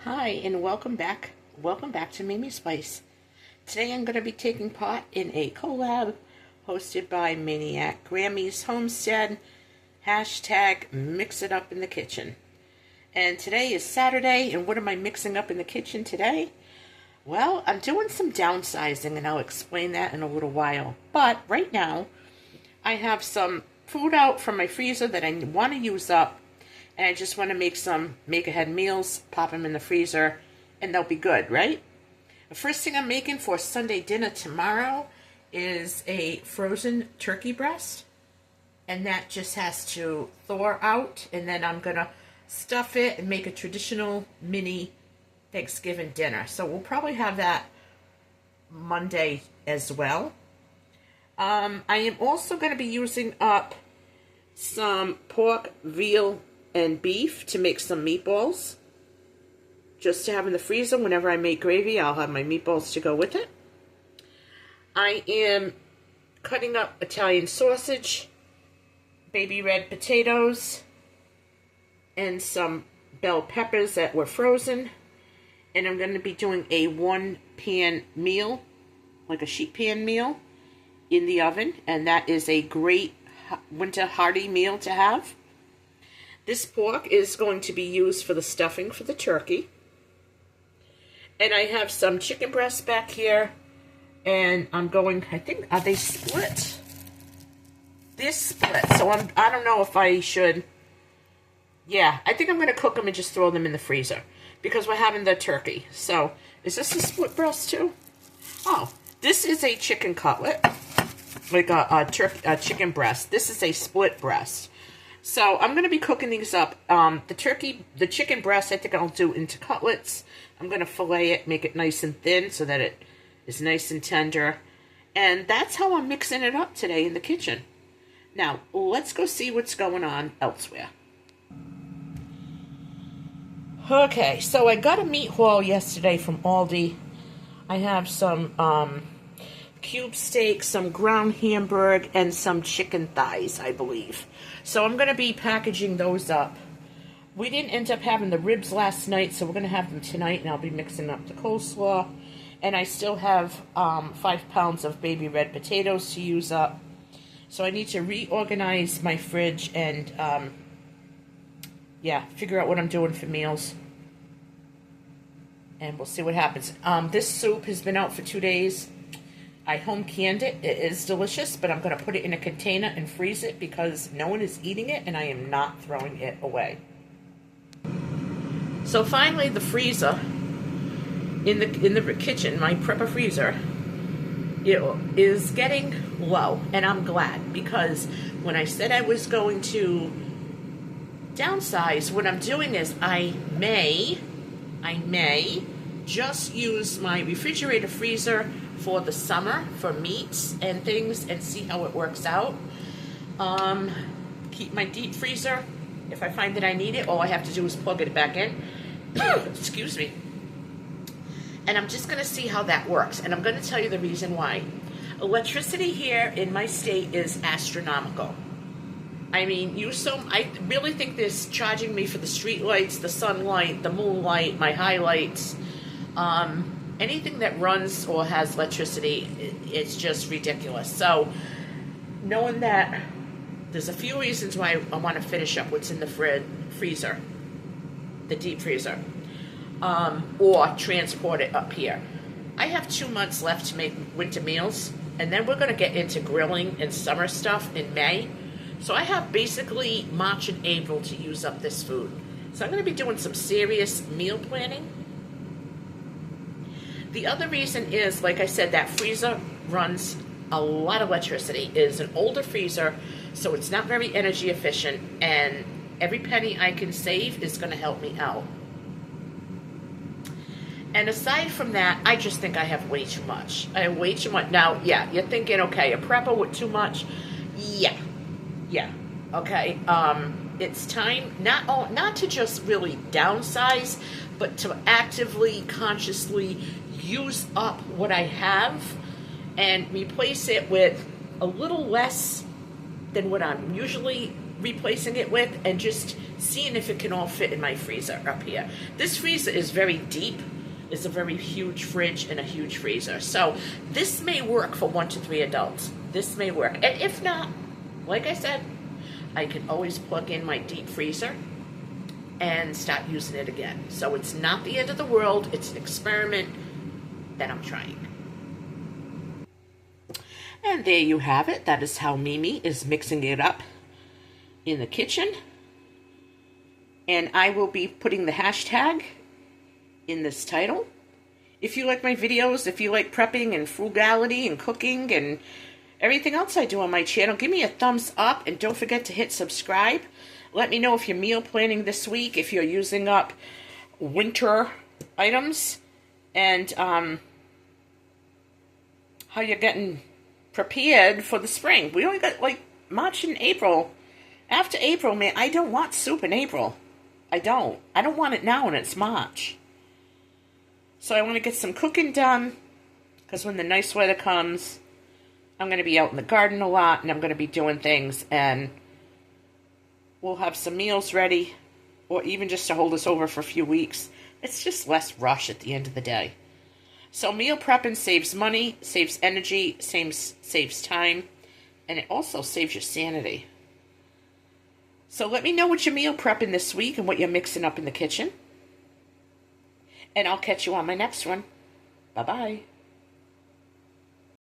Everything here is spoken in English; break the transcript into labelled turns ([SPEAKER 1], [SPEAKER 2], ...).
[SPEAKER 1] Hi, and welcome back. Welcome back to Mimi Spice. Today I'm going to be taking part in a collab hosted by Maniac Grammy's Homestead. Hashtag mix it up in the kitchen. And today is Saturday, and what am I mixing up in the kitchen today? Well, I'm doing some downsizing, and I'll explain that in a little while. But right now, I have some food out from my freezer that I want to use up. And I just want to make some make-ahead meals, pop them in the freezer, and they'll be good, right? The first thing I'm making for Sunday dinner tomorrow is a frozen turkey breast. And that just has to thaw out, and then I'm going to stuff it and make a traditional mini Thanksgiving dinner. So we'll probably have that Monday as well. I am also going to be using up some pork, veal, and beef to make some meatballs. Just to have in the freezer whenever I make gravy, I'll have my meatballs to go with it. I am cutting up Italian sausage, baby red potatoes, and some bell peppers that were frozen. And I'm going to be doing a one-pan meal, like a sheet pan meal, in the oven. And that is a great winter hearty meal to have. This pork is going to be used for the stuffing for the turkey. And I have some chicken breasts back here. And I'm going, I think, are they split? They're split. So I don't know if I should. Yeah, I think I'm going to cook them and just throw them in the freezer. Because we're having the turkey. So, is this a split breast too? Oh, this is a chicken cutlet. Like a chicken breast. This is a split breast. So I'm going to be cooking these up. The chicken breast, I think I'll do into cutlets. I'm going to fillet it, make it nice and thin so that it is nice and tender. And that's how I'm mixing it up today in the kitchen. Now, let's go see what's going on elsewhere. Okay, so I got a meat haul yesterday from Aldi. I have some cube steak, some ground hamburg, and some chicken thighs, I believe. So I'm going to be packaging those up. We didn't end up having the ribs last night, so we're going to have them tonight, and I'll be mixing up the coleslaw. And I still have 5 pounds of baby red potatoes to use up. So I need to reorganize my fridge and, figure out what I'm doing for meals. And we'll see what happens. This soup has been out for 2 days. I home canned it. It is delicious, but I'm going to put it in a container and freeze it because no one is eating it, and I am not throwing it away. So finally, the freezer in the kitchen, my prepper freezer, it is getting low, and I'm glad because when I said I was going to downsize, what I'm doing is I may just use my refrigerator freezer for the summer for meats and things and see how it works out. Keep my deep freezer. If I find that I need it, all I have to do is plug it back in. Excuse me. And I'm just going to see how that works. And I'm going to tell you the reason why. Electricity here in my state is astronomical. I mean, I really think this charging me for the street lights, the sunlight, the moonlight, my highlights, anything that runs or has electricity, it's just ridiculous. So, knowing that, there's a few reasons why I want to finish up what's in the freezer, the deep freezer, or transport it up here. I have 2 months left to make winter meals, and then we're going to get into grilling and summer stuff in May. So I have basically March and April to use up this food. So I'm going to be doing some serious meal planning. The other reason is, like I said, that freezer runs a lot of electricity. It is an older freezer, so it's not very energy efficient, and every penny I can save is going to help me out. And aside from that, I just think I have way too much. I have way too much. Now, yeah, you're thinking, okay, a prepper with too much? Yeah, okay. It's time not to just really downsize, but to actively, consciously use up what I have and replace it with a little less than what I'm usually replacing it with, and just seeing if it can all fit in my freezer up here. This freezer is very deep. It's a very huge fridge and a huge freezer. So this may work for 1 to 3 adults. This may work. And if not, like I said, I can always plug in my deep freezer and start using it again. So it's not the end of the world. It's an experiment that I'm trying. And there you have it. That is how Mimi is mixing it up in the kitchen. And I will be putting the hashtag in this title. If you like my videos, if you like prepping and frugality and cooking and everything else I do on my channel, give me a thumbs up and don't forget to hit subscribe. Let me know if you're meal planning this week, if you're using up winter items, and how you're getting prepared for the spring. We only got like March and April. After April, man, I don't want soup in April. I don't want it now when it's March. So I want to get some cooking done, because when the nice weather comes, I'm going to be out in the garden a lot, and I'm going to be doing things, and we'll have some meals ready, or even just to hold us over for a few weeks. It's just less rush at the end of the day. So meal prepping saves money, saves energy, saves time, and it also saves your sanity. So let me know what you're meal prepping this week and what you're mixing up in the kitchen. And I'll catch you on my next one. Bye-bye.